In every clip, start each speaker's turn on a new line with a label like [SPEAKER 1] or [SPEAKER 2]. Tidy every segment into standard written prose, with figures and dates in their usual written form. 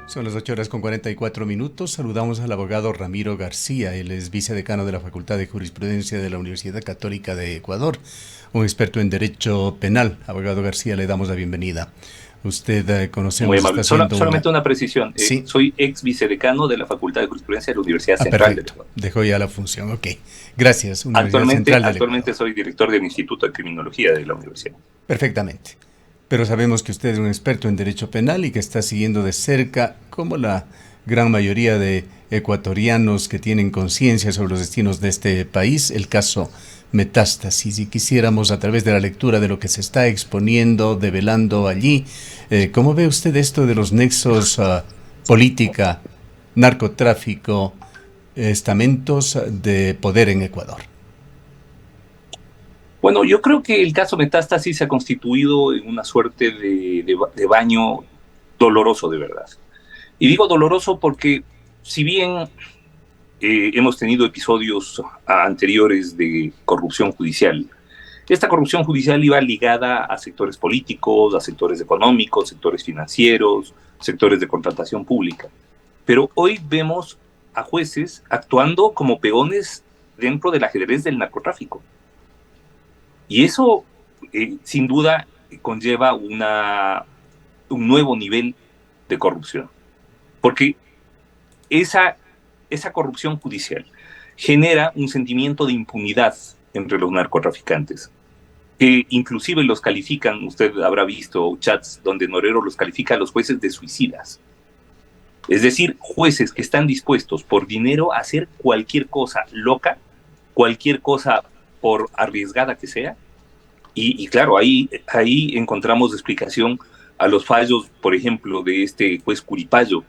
[SPEAKER 1] Son las 8:44. Saludamos al abogado Ramiro García. Él es vicedecano de la Facultad de Jurisprudencia de la Universidad Católica de Ecuador, un experto en derecho penal. Abogado García, le damos la bienvenida. Usted,
[SPEAKER 2] Muy
[SPEAKER 1] conocemos, está
[SPEAKER 2] amable.
[SPEAKER 1] haciendo una...
[SPEAKER 2] Solamente una precisión.
[SPEAKER 1] Sí.
[SPEAKER 2] Soy ex vicedecano de la Facultad de Jurisprudencia de la Universidad Central del
[SPEAKER 1] Perfecto.
[SPEAKER 2] Ecuador.
[SPEAKER 1] Dejó ya la función. Ok. Gracias, Universidad Central del Ecuador.
[SPEAKER 2] Actualmente soy director del Instituto de Criminología de la universidad.
[SPEAKER 1] Perfectamente. Pero sabemos que usted es un experto en derecho penal y que está siguiendo de cerca, como la gran mayoría de ecuatorianos que tienen conciencia sobre los destinos de este país, el caso Metástasis. Y quisiéramos, a través de la lectura de lo que se está exponiendo, develando allí, ¿cómo ve usted esto de los nexos política, narcotráfico, estamentos de poder en Ecuador?
[SPEAKER 2] Bueno, yo creo que el caso Metástasis se ha constituido en una suerte de baño doloroso de verdad. Y digo doloroso porque si bien hemos tenido episodios anteriores de corrupción judicial, esta corrupción judicial iba ligada a sectores políticos, a sectores económicos, sectores financieros, sectores de contratación pública. Pero hoy vemos a jueces actuando como peones dentro del ajedrez del narcotráfico. Y eso, sin duda, conlleva un nuevo nivel de corrupción. Porque esa, esa corrupción judicial genera un sentimiento de impunidad entre los narcotraficantes, que inclusive los califican, usted habrá visto chats donde Norero los califica a los jueces de suicidas. Es decir, jueces que están dispuestos por dinero a hacer cualquier cosa loca, cualquier cosa por arriesgada que sea. Y claro, ahí encontramos explicación a los fallos, por ejemplo, de este juez Curipayo,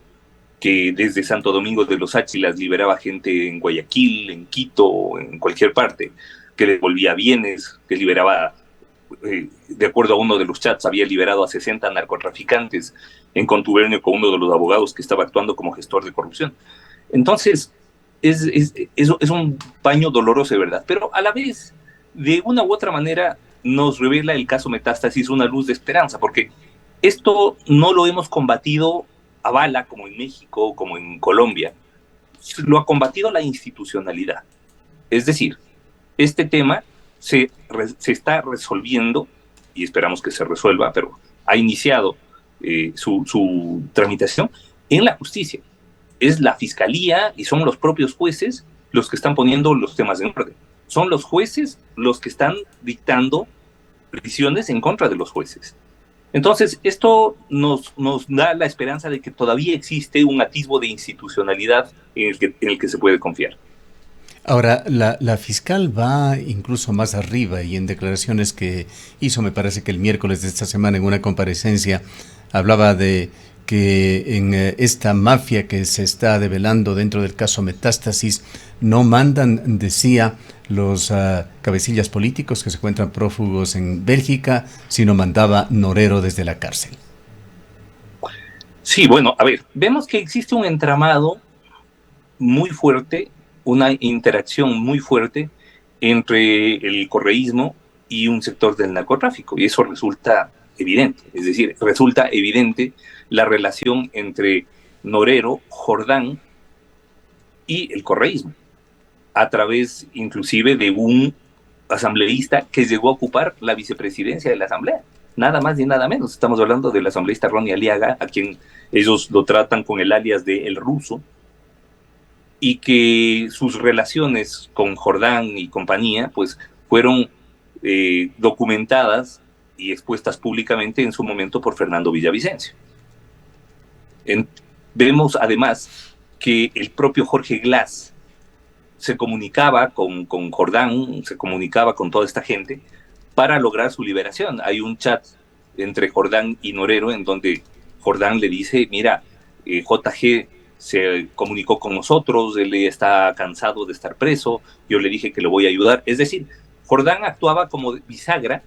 [SPEAKER 2] que desde Santo Domingo de los Áchilas liberaba gente en Guayaquil, en Quito, en cualquier parte, que devolvía bienes, que liberaba, de acuerdo a uno de los chats, había liberado a 60 narcotraficantes en contubernio con uno de los abogados que estaba actuando como gestor de corrupción. Entonces, es un paño doloroso de verdad, pero a la vez, de una u otra manera, nos revela el caso Metástasis una luz de esperanza, porque esto no lo hemos combatido a bala como en México, como en Colombia, lo ha combatido la institucionalidad. Es decir, este tema se está resolviendo, y esperamos que se resuelva, pero ha iniciado su tramitación en la justicia. Es la fiscalía y son los propios jueces los que están poniendo los temas en orden. Son los jueces los que están dictando prisiones en contra de los jueces. Entonces, esto nos da la esperanza de que todavía existe un atisbo de institucionalidad en el que se puede confiar.
[SPEAKER 1] Ahora, la fiscal va incluso más arriba y en declaraciones que hizo, me parece que el miércoles de esta semana en una comparecencia, hablaba de que en esta mafia que se está develando dentro del caso Metástasis no mandan, decía, los cabecillas políticos que se encuentran prófugos en Bélgica, sino mandaba Norero desde la cárcel.
[SPEAKER 2] Sí, bueno, a ver, vemos que existe un entramado muy fuerte, una interacción muy fuerte entre el correísmo y un sector del narcotráfico, y eso resulta evidente, es decir, resulta evidente la relación entre Norero, Jordán y el correísmo, a través inclusive de un asambleísta que llegó a ocupar la vicepresidencia de la Asamblea. Nada más ni nada menos. Estamos hablando del asambleísta Ronnie Aliaga, a quien ellos lo tratan con el alias de El Ruso, y que sus relaciones con Jordán y compañía pues fueron documentadas y expuestas públicamente en su momento por Fernando Villavicencio. En, vemos además que el propio Jorge Glass se comunicaba con Jordán, se comunicaba con toda esta gente para lograr su liberación. Hay un chat entre Jordán y Norero en donde Jordán le dice, mira, JG se comunicó con nosotros, él está cansado de estar preso, yo le dije que le voy a ayudar. Es decir, Jordán actuaba como bisagra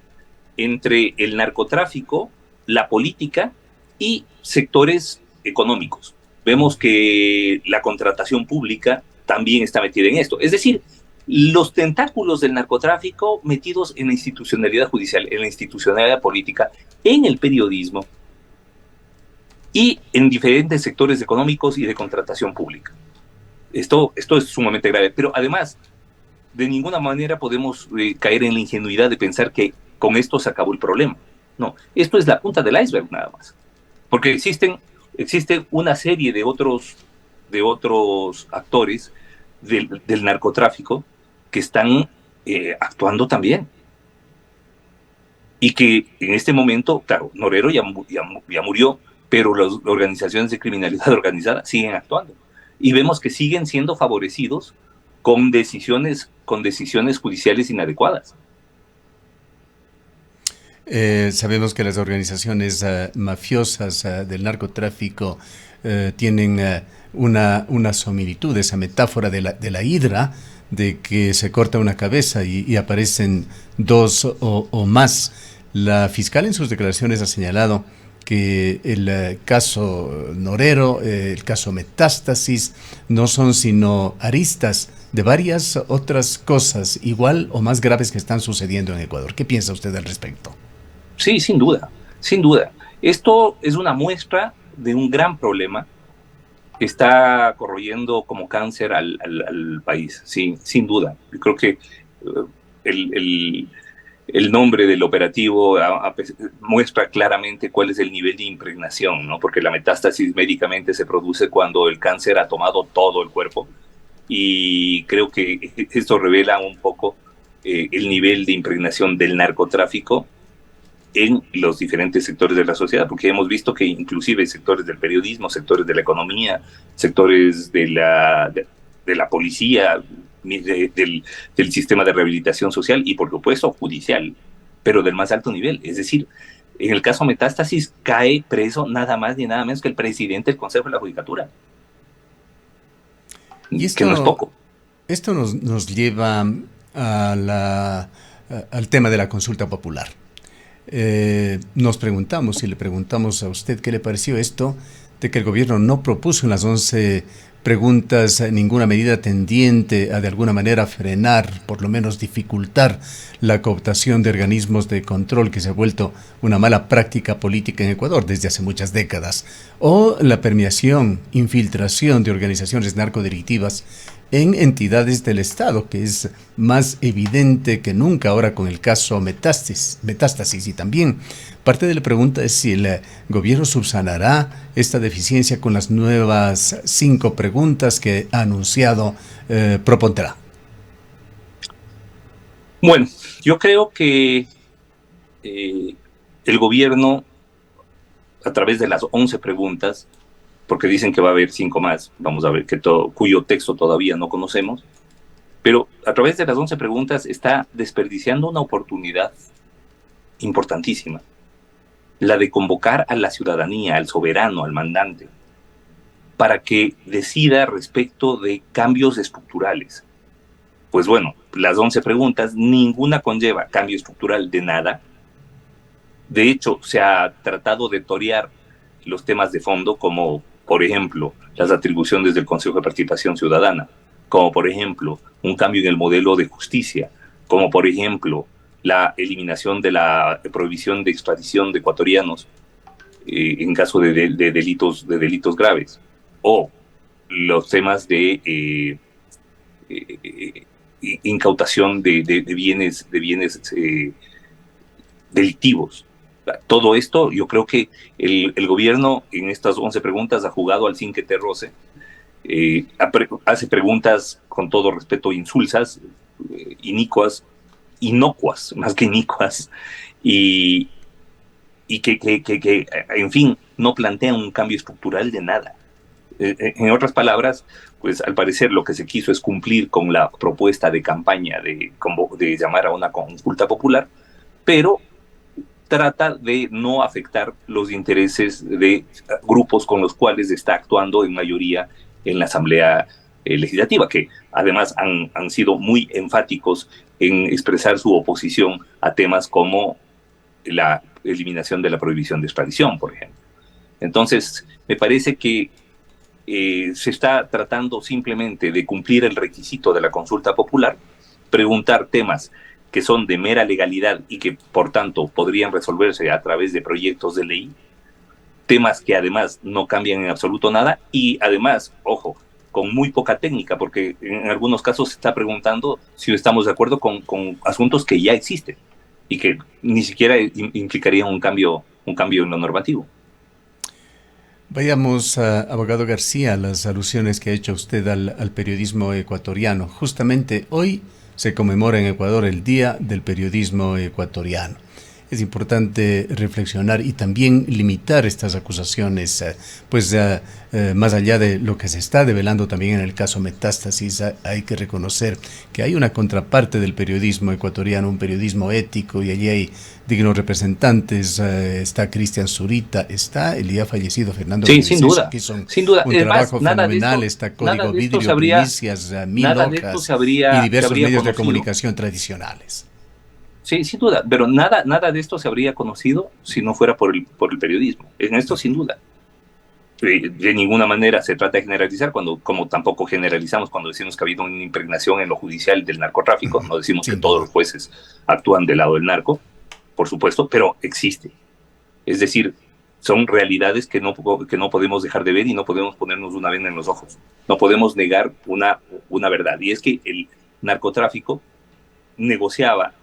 [SPEAKER 2] entre el narcotráfico, la política y sectores económicos. Vemos que la contratación pública también está metida en esto. Es decir, los tentáculos del narcotráfico metidos en la institucionalidad judicial, en la institucionalidad política, en el periodismo, y en diferentes sectores económicos y de contratación pública. Esto es sumamente grave, pero además, de ninguna manera podemos caer en la ingenuidad de pensar que con esto se acabó el problema. No, esto es la punta del iceberg nada más, porque existen una serie de otros actores del narcotráfico que están actuando también. Y que en este momento, claro, Norero ya murió, pero las organizaciones de criminalidad organizada siguen actuando. Y vemos que siguen siendo favorecidos con decisiones judiciales inadecuadas.
[SPEAKER 1] Sabemos que las organizaciones mafiosas del narcotráfico tienen una similitud, esa metáfora de la hidra, de que se corta una cabeza y aparecen dos o más. La fiscal en sus declaraciones ha señalado que el caso Norero, el caso Metástasis, no son sino aristas de varias otras cosas igual o más graves que están sucediendo en Ecuador. ¿Qué piensa usted al respecto?
[SPEAKER 2] Sí, sin duda, sin duda. Esto es una muestra de un gran problema que está corroyendo como cáncer al país, sí, sin duda. Yo creo que el, el, el nombre del operativo muestra claramente cuál es el nivel de impregnación, ¿no? Porque la metástasis médicamente se produce cuando el cáncer ha tomado todo el cuerpo, y creo que esto revela un poco el nivel de impregnación del narcotráfico en los diferentes sectores de la sociedad, porque hemos visto que inclusive sectores del periodismo, sectores de la economía, sectores de la policía, del sistema de rehabilitación social y por supuesto judicial, pero del más alto nivel. Es decir, en el caso Metástasis cae preso nada más ni nada menos que el presidente del Consejo de la Judicatura,
[SPEAKER 1] Y
[SPEAKER 2] que no es poco.
[SPEAKER 1] esto nos lleva al tema de la consulta popular. Nos preguntamos, y le preguntamos a usted qué le pareció esto, de que el gobierno no propuso en las 11 preguntas ninguna medida tendiente a de alguna manera frenar, por lo menos dificultar la cooptación de organismos de control, que se ha vuelto una mala práctica política en Ecuador desde hace muchas décadas, o la permeación, infiltración de organizaciones narcodelictivas en entidades del Estado, que es más evidente que nunca ahora con el caso Metástasis. Y también parte de la pregunta es si el gobierno subsanará esta deficiencia con las nuevas 5 preguntas que ha anunciado propondrá.
[SPEAKER 2] Bueno, yo creo que el gobierno, a través de las 11 preguntas, porque dicen que va a haber 5 más, vamos a ver, cuyo texto todavía no conocemos, pero a través de las 11 preguntas está desperdiciando una oportunidad importantísima, la de convocar a la ciudadanía, al soberano, al mandante, para que decida respecto de cambios estructurales. Pues bueno, las 11 preguntas, ninguna conlleva cambio estructural de nada. De hecho, se ha tratado de torear los temas de fondo, como por ejemplo las atribuciones del Consejo de Participación Ciudadana, como por ejemplo un cambio en el modelo de justicia, como por ejemplo la eliminación de la prohibición de extradición de ecuatorianos en caso de delitos graves, o los temas de incautación de bienes delictivos. Todo esto, yo creo que el gobierno en estas 11 preguntas ha jugado al sin que te roce, hace preguntas, con todo respeto, insulsas, inocuas, más que inicuas, y que, en fin, no plantean un cambio estructural de nada. En otras palabras, pues al parecer lo que se quiso es cumplir con la propuesta de campaña de llamar a una consulta popular, pero trata de no afectar los intereses de grupos con los cuales está actuando en mayoría en la Asamblea Legislativa, que además han sido muy enfáticos en expresar su oposición a temas como la eliminación de la prohibición de extradición, por ejemplo. Entonces, me parece que se está tratando simplemente de cumplir el requisito de la consulta popular, preguntar temas que son de mera legalidad y que por tanto podrían resolverse a través de proyectos de ley, temas que además no cambian en absoluto nada y además, ojo, con muy poca técnica, porque en algunos casos se está preguntando si estamos de acuerdo con asuntos que ya existen y que ni siquiera implicarían un cambio en lo normativo.
[SPEAKER 1] Vayamos, abogado García, a las alusiones que ha hecho usted al periodismo ecuatoriano. Justamente hoy se conmemora en Ecuador el Día del Periodismo Ecuatoriano. Es importante reflexionar y también limitar estas acusaciones, más allá de lo que se está develando también en el caso Metástasis, hay que reconocer que hay una contraparte del periodismo ecuatoriano, un periodismo ético, y allí hay dignos representantes. Está Cristian Zurita, está el ya fallecido Fernando
[SPEAKER 2] Sí, sin
[SPEAKER 1] Villavicencio,
[SPEAKER 2] duda,
[SPEAKER 1] que hizo
[SPEAKER 2] sin duda.
[SPEAKER 1] un
[SPEAKER 2] Es más,
[SPEAKER 1] trabajo fenomenal. Está
[SPEAKER 2] nada
[SPEAKER 1] Código
[SPEAKER 2] de esto se
[SPEAKER 1] Vidrio,
[SPEAKER 2] habría,
[SPEAKER 1] Primicias, Mil
[SPEAKER 2] nada de esto
[SPEAKER 1] Hojas y
[SPEAKER 2] se
[SPEAKER 1] diversos
[SPEAKER 2] habría
[SPEAKER 1] medios de
[SPEAKER 2] conocido.
[SPEAKER 1] comunicación tradicionales.
[SPEAKER 2] Sí, sin duda, pero nada de esto se habría conocido si no fuera por el periodismo. En esto, sin duda. De ninguna manera se trata de generalizar, como tampoco generalizamos cuando decimos que ha habido una impregnación en lo judicial del narcotráfico. No decimos que
[SPEAKER 1] Sin
[SPEAKER 2] todos
[SPEAKER 1] duda.
[SPEAKER 2] los jueces actúan del lado del narco, por supuesto, pero existe. Es decir, son realidades que no podemos dejar de ver y no podemos ponernos una venda en los ojos. No podemos negar una verdad. Y es que el narcotráfico negociaba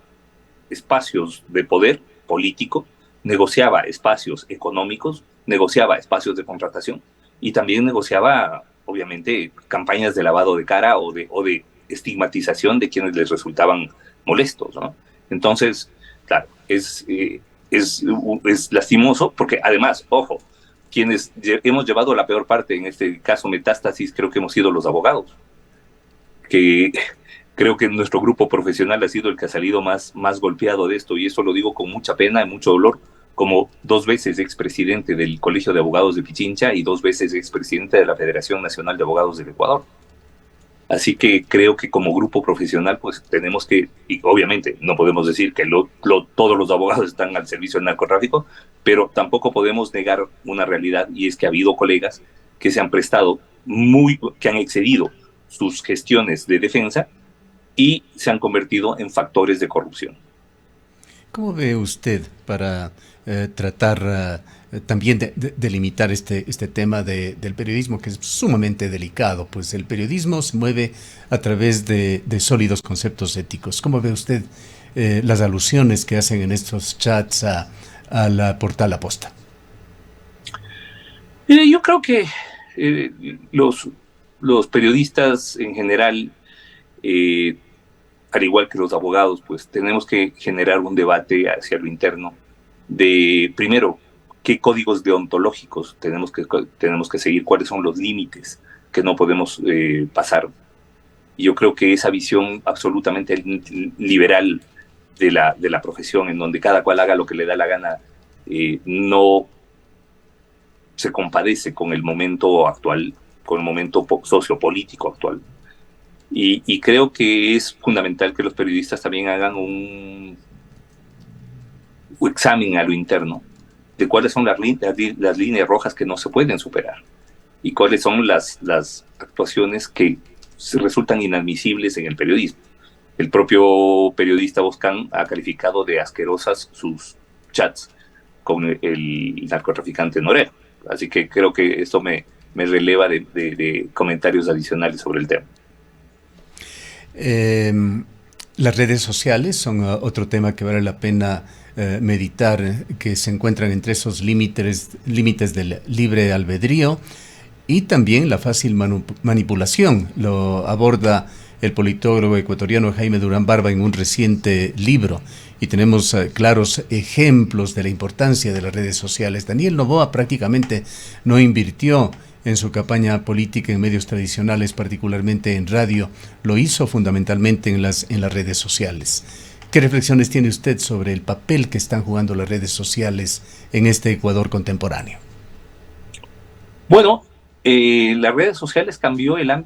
[SPEAKER 2] espacios de poder político, negociaba espacios económicos, negociaba espacios de contratación y también negociaba, obviamente, campañas de lavado de cara o de estigmatización de quienes les resultaban molestos, ¿no? Entonces, claro, es lastimoso porque además, ojo, quienes hemos llevado la peor parte en este caso Metástasis creo que hemos sido los abogados, que creo que nuestro grupo profesional ha sido el que ha salido más golpeado de esto, y eso lo digo con mucha pena y mucho dolor, como 2 veces expresidente del Colegio de Abogados de Pichincha y 2 veces expresidente de la Federación Nacional de Abogados del Ecuador. Así que creo que como grupo profesional, pues tenemos que, y obviamente no podemos decir que todos los abogados están al servicio del narcotráfico, pero tampoco podemos negar una realidad, y es que ha habido colegas que se han prestado que han excedido sus gestiones de defensa y se han convertido en factores de corrupción.
[SPEAKER 1] ¿Cómo ve usted para tratar también de limitar este tema del periodismo, que es sumamente delicado? Pues el periodismo se mueve a través de sólidos conceptos éticos. ¿Cómo ve usted las alusiones que hacen en estos chats a la portal Aposta?
[SPEAKER 2] Yo creo que eh, los periodistas en general, eh, al igual que los abogados, pues tenemos que generar un debate hacia lo interno de, primero, qué códigos deontológicos tenemos que seguir, cuáles son los límites que no podemos pasar. Y yo creo que esa visión absolutamente liberal de la profesión, en donde cada cual haga lo que le da la gana, no se compadece con el momento actual, con el momento sociopolítico actual. Y creo que es fundamental que los periodistas también hagan un examen a lo interno de cuáles son las líneas rojas que no se pueden superar y cuáles son las actuaciones que resultan inadmisibles en el periodismo. El propio periodista Boscan ha calificado de asquerosas sus chats con el narcotraficante Norero. Así que creo que esto me releva de comentarios adicionales sobre el tema.
[SPEAKER 1] Eh, las redes sociales son otro tema que vale la pena meditar, que se encuentran entre esos límites del libre albedrío y también la fácil manipulación. Lo aborda el politólogo ecuatoriano Jaime Durán Barba en un reciente libro, y tenemos claros ejemplos de la importancia de las redes sociales. Daniel Noboa prácticamente no invirtió en su campaña política en medios tradicionales, particularmente en radio. Lo hizo fundamentalmente en las redes sociales. ¿Qué reflexiones tiene usted sobre el papel que están jugando las redes sociales en este Ecuador contemporáneo?
[SPEAKER 2] Bueno, las redes sociales cambió el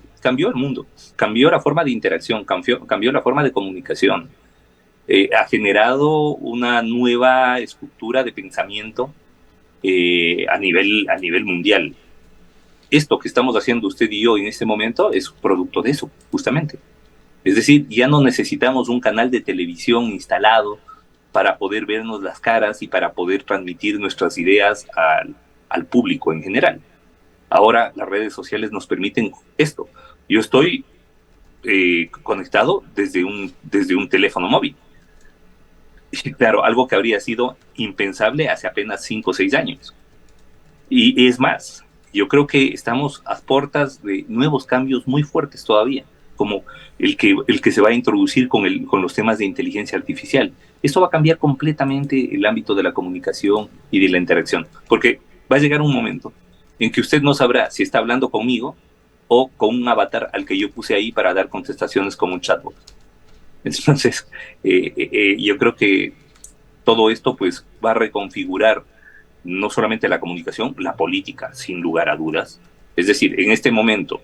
[SPEAKER 2] mundo, cambió la forma de interacción, cambió la forma de comunicación. Ha generado una nueva estructura de pensamiento a nivel mundial. Esto que estamos haciendo usted y yo en este momento es producto de eso, justamente. Es decir, ya no necesitamos un canal de televisión instalado para poder vernos las caras y para poder transmitir nuestras ideas al público en general. Ahora las redes sociales nos permiten esto. Yo estoy conectado desde un teléfono móvil. Y claro, algo que habría sido impensable hace apenas 5 o 6 años. Y es más, yo creo que estamos a puertas de nuevos cambios muy fuertes todavía, como el que se va a introducir con los temas de inteligencia artificial. Esto va a cambiar completamente el ámbito de la comunicación y de la interacción, porque va a llegar un momento en que usted no sabrá si está hablando conmigo o con un avatar al que yo puse ahí para dar contestaciones como un chatbot. Entonces, yo creo que todo esto pues va a reconfigurar no solamente la comunicación, la política, sin lugar a dudas. Es decir, en este momento,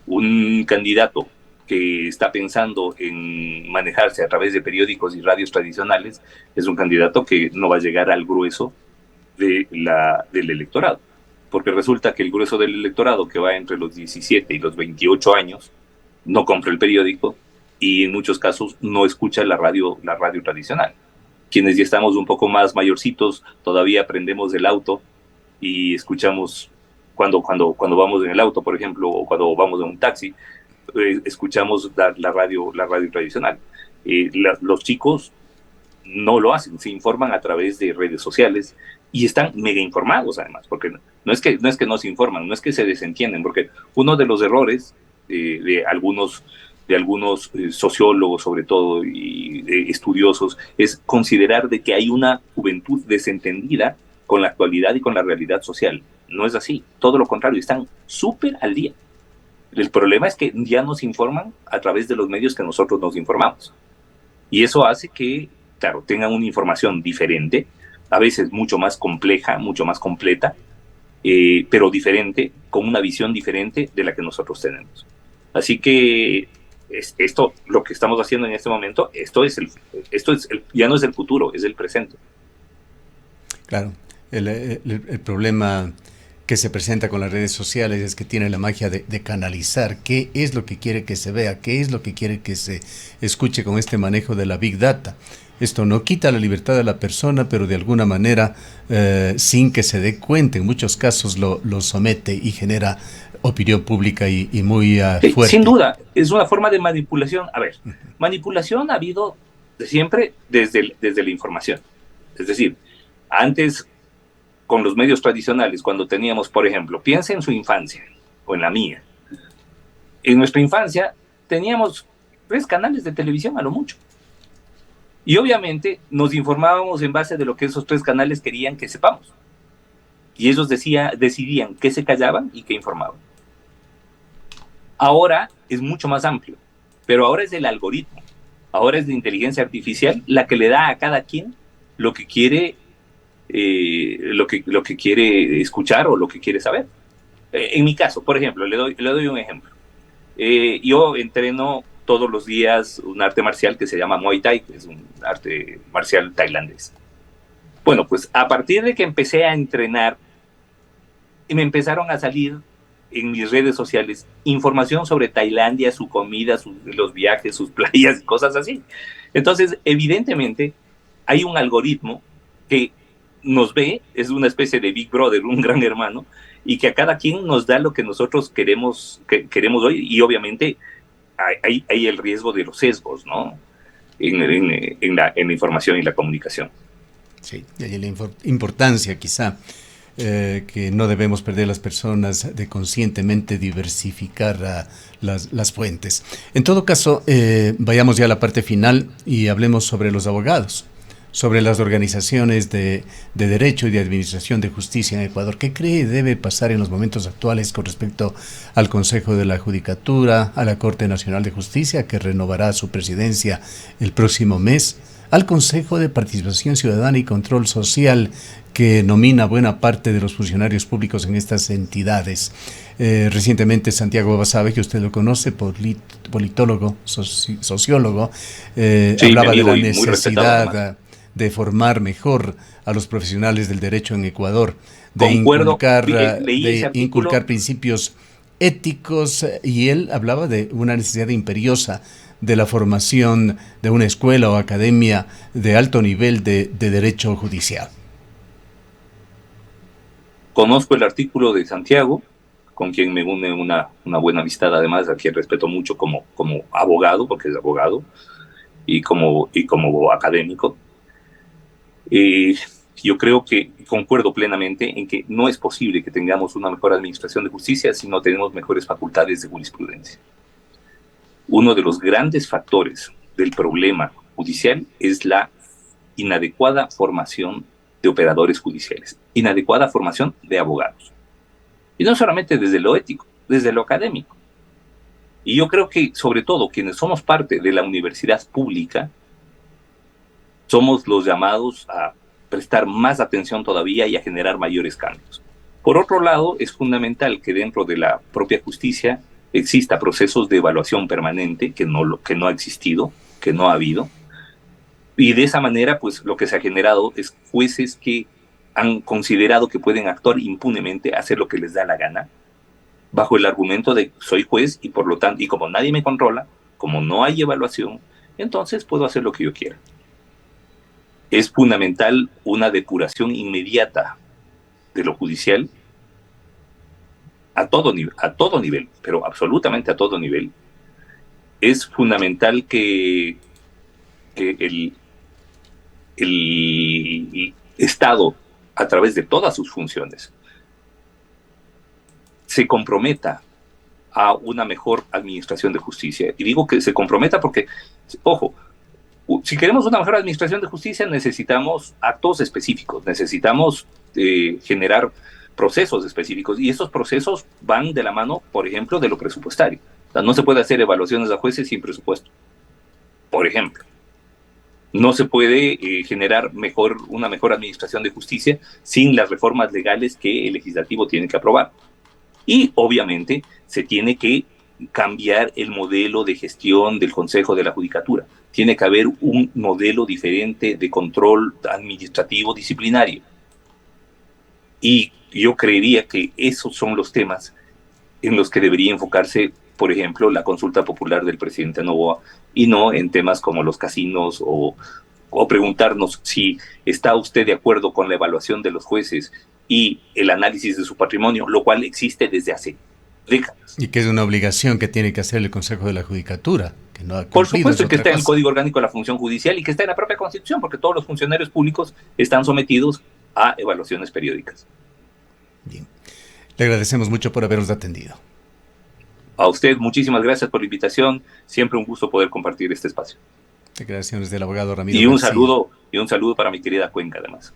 [SPEAKER 2] un candidato que está pensando en manejarse a través de periódicos y radios tradicionales es un candidato que no va a llegar al grueso del electorado. Porque resulta que el grueso del electorado, que va entre los 17 y los 28 años, no compra el periódico y en muchos casos no escucha la radio tradicional. Quienes ya estamos un poco más mayorcitos, todavía aprendemos del auto y escuchamos cuando vamos en el auto, por ejemplo, o cuando vamos en un taxi, escuchamos la radio tradicional. Los chicos no lo hacen, se informan a través de redes sociales y están mega informados además, porque no es que no se informan, no es que se desentienden, porque uno de los errores de algunos sociólogos sobre todo y estudiosos es considerar de que hay una juventud desentendida con la actualidad y con la realidad social. No es así, todo lo contrario, están súper al día. El problema es que ya nos informan a través de los medios que nosotros nos informamos. Y eso hace que, claro, tengan una información diferente, a veces mucho más compleja, mucho más completa, pero diferente, con una visión diferente de la que nosotros tenemos. Así que esto, lo que estamos haciendo en este momento, ya no es el futuro, es el presente.
[SPEAKER 1] Claro, el problema que se presenta con las redes sociales es que tiene la magia de canalizar qué es lo que quiere que se vea, qué es lo que quiere que se escuche con este manejo de la Big Data. Esto no quita la libertad de la persona, pero de alguna manera, sin que se dé cuenta, en muchos casos lo somete y genera opinión pública y muy fuerte.
[SPEAKER 2] Sin duda, es una forma de manipulación. A ver, manipulación ha habido de siempre desde la información. Es decir, antes, con los medios tradicionales, cuando teníamos, por ejemplo, piensa en su infancia, o en la mía. En nuestra infancia teníamos 3 canales de televisión a lo mucho. Y obviamente nos informábamos en base de lo que esos 3 canales querían que sepamos. Y ellos decidían qué se callaban y qué informaban. Ahora es mucho más amplio, pero ahora es el algoritmo, ahora es la inteligencia artificial la que le da a cada quien lo que quiere, lo que quiere escuchar o lo que quiere saber. En mi caso, por ejemplo, le doy un ejemplo. Yo entreno todos los días un arte marcial que se llama Muay Thai, que es un arte marcial tailandés. Bueno, pues a partir de que empecé a entrenar, me empezaron a salir en mis redes sociales información sobre Tailandia, su comida, los viajes, sus playas, cosas así. Entonces, evidentemente, hay un algoritmo que nos ve, es una especie de Big Brother, un gran hermano, y que a cada quien nos da lo que nosotros queremos hoy, y obviamente hay el riesgo de los sesgos, ¿no? En la información y la comunicación.
[SPEAKER 1] Sí, y hay la importancia quizá que no debemos perder las personas de conscientemente diversificar las fuentes. En todo caso, vayamos ya a la parte final y hablemos sobre los abogados, sobre las organizaciones de derecho y de administración de justicia en Ecuador. ¿Qué cree debe pasar en los momentos actuales con respecto al Consejo de la Judicatura, a la Corte Nacional de Justicia, que renovará su presidencia el próximo mes, al Consejo de Participación Ciudadana y Control Social, que nomina buena parte de los funcionarios públicos en estas entidades? Recientemente Santiago Basabe, que usted lo conoce, politólogo, sociólogo, sí, hablaba de la necesidad de formar mejor a los profesionales del derecho en Ecuador, de inculcar principios éticos, y él hablaba de una necesidad imperiosa de la formación de una escuela o academia de alto nivel de derecho judicial.
[SPEAKER 2] Conozco el artículo de Santiago, con quien me une una buena amistad, además, a quien respeto mucho como abogado, porque es abogado, y como académico. Yo creo que concuerdo plenamente en que no es posible que tengamos una mejor administración de justicia si no tenemos mejores facultades de jurisprudencia. Uno de los grandes factores del problema judicial es la inadecuada formación de operadores judiciales, inadecuada formación de abogados. Y no solamente desde lo ético, desde lo académico. Y yo creo que, sobre todo, quienes somos parte de la universidad pública, somos los llamados a prestar más atención todavía y a generar mayores cambios. Por otro lado, es fundamental que dentro de la propia justicia exista procesos de evaluación permanente, que no ha existido, que no ha habido. Y de esa manera, pues lo que se ha generado es jueces que han considerado que pueden actuar impunemente, hacer lo que les da la gana, bajo el argumento de soy juez y por lo tanto, y como nadie me controla, como no hay evaluación, entonces puedo hacer lo que yo quiera. Es fundamental una depuración inmediata de lo judicial a todo nivel, pero absolutamente a todo nivel. Es fundamental que el Estado, a través de todas sus funciones, se comprometa a una mejor administración de justicia. Y digo que se comprometa porque, ojo, si queremos una mejor administración de justicia necesitamos actos específicos, necesitamos generar procesos específicos, y esos procesos van de la mano, por ejemplo, de lo presupuestario. O sea, no se puede hacer evaluaciones a jueces sin presupuesto, por ejemplo. No se puede generar una mejor administración de justicia sin las reformas legales que el legislativo tiene que aprobar. Y obviamente se tiene que cambiar el modelo de gestión del Consejo de la Judicatura. Tiene que haber un modelo diferente de control administrativo disciplinario. Y yo creería que esos son los temas en los que debería enfocarse, por ejemplo, la consulta popular del presidente Noboa, y no en temas como los casinos o preguntarnos si está usted de acuerdo con la evaluación de los jueces y el análisis de su patrimonio, lo cual existe desde hace décadas.
[SPEAKER 1] Y que es una obligación que tiene que hacer el Consejo de la Judicatura, que no ha cumplido.
[SPEAKER 2] Por supuesto que está en el Código Orgánico de la Función Judicial y que está en la propia Constitución, porque todos los funcionarios públicos están sometidos a evaluaciones periódicas.
[SPEAKER 1] Bien. Le agradecemos mucho por habernos atendido.
[SPEAKER 2] A usted, muchísimas gracias por la invitación. Siempre un gusto poder compartir este espacio.
[SPEAKER 1] Declaraciones del abogado Ramiro
[SPEAKER 2] García. Y un saludo para mi querida Cuenca, además.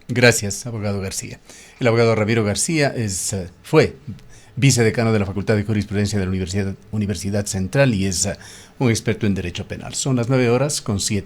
[SPEAKER 1] Gracias, abogado García. El abogado Ramiro García fue vicedecano de la Facultad de Jurisprudencia de la Universidad Central y es un experto en Derecho Penal. Son las 9:07.